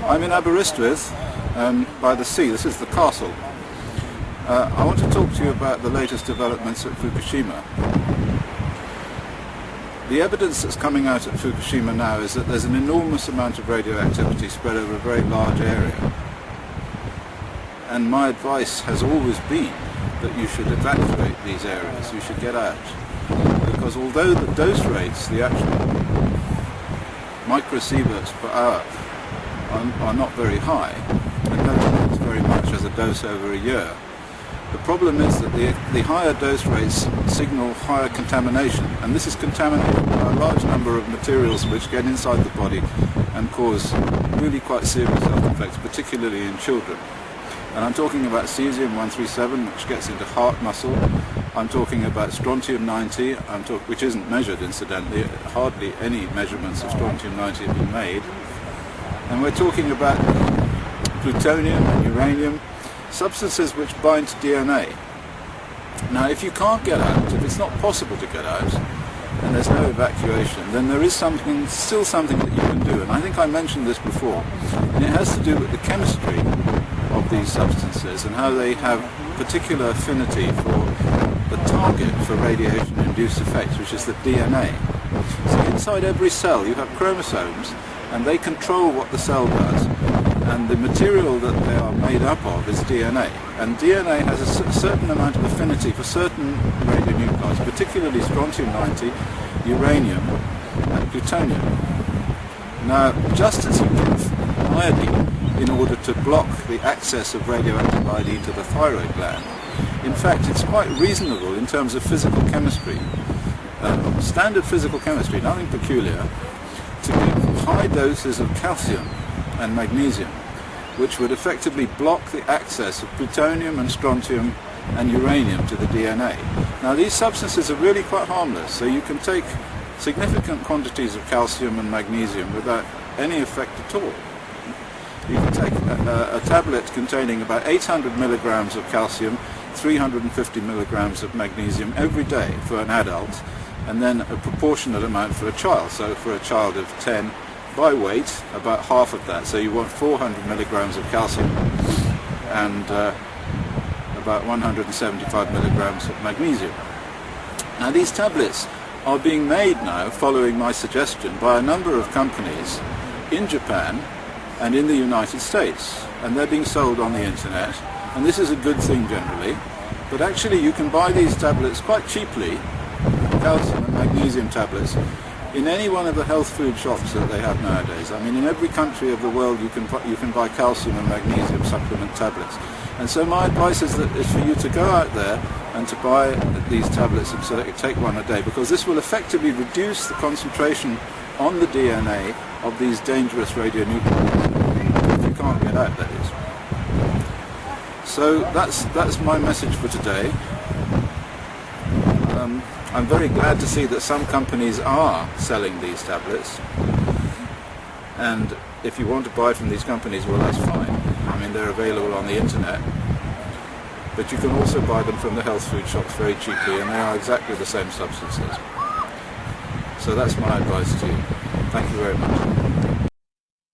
I'm in Aberystwyth by the sea. This is the castle. I want to talk to you about the latest developments at Fukushima. The evidence that's coming out at Fukushima now is that there's an enormous amount of radioactivity spread over a very large area. And my advice has always been that you should evacuate these areas, you should get out. Because although the dose rates, the actual microsieverts per hour, are not very high, and not very much as a dose over a year, the problem is that the higher dose rates signal higher contamination, and this is contaminated by a large number of materials which get inside the body and cause really quite serious health effects, particularly in children. And I'm talking about cesium-137, which gets into heart muscle. I'm talking about strontium-90, which isn't measured, incidentally. Hardly any measurements of strontium-90 have been made. And we're talking about plutonium and uranium, substances which bind to DNA. Now, if you can't get out, if it's not possible to get out, and there's no evacuation, then there is still something that you can do. And I think I mentioned this before. And it has to do with the chemistry of these substances and how they have particular affinity for the target for radiation-induced effects, which is the DNA. So inside every cell you have chromosomes, and they control what the cell does. And the material that they are made up of is DNA. And DNA has a certain amount of affinity for certain radionuclides, particularly strontium-90, uranium, and plutonium. Now, just as you give iodine in order to block the access of radioactive iodine to the thyroid gland, in fact, it's quite reasonable in terms of physical chemistry, standard physical chemistry, nothing peculiar, to give high doses of calcium and magnesium, which would effectively block the access of plutonium and strontium and uranium to the DNA. Now, these substances are really quite harmless, so you can take significant quantities of calcium and magnesium without any effect at all. You can take a tablet containing about 800 milligrams of calcium, 350 milligrams of magnesium every day for an adult, and then a proportionate amount for a child. So for a child of 10, by weight, about half of that. So you want 400 milligrams of calcium and about 175 milligrams of magnesium. Now, these tablets are being made now, following my suggestion, by a number of companies in Japan and in the United States, and they're being sold on the internet, and this is a good thing generally, but actually you can buy these tablets quite cheaply, calcium and magnesium tablets, in any one of the health food shops that they have nowadays. I mean, in every country of the world you can buy calcium and magnesium supplement tablets. And so my advice is for you to go out there and to buy these tablets and so that you take one a day, because this will effectively reduce the concentration on the DNA of these dangerous radionuclides, if you can't get out, that is. So that's my message for today. I'm very glad to see that some companies are selling these tablets, and if you want to buy from these companies, well, that's fine. I mean, they're available on the internet, but you can also buy them from the health food shops very cheaply, and they are exactly the same substances. So that's my advice to you. Thank you very much.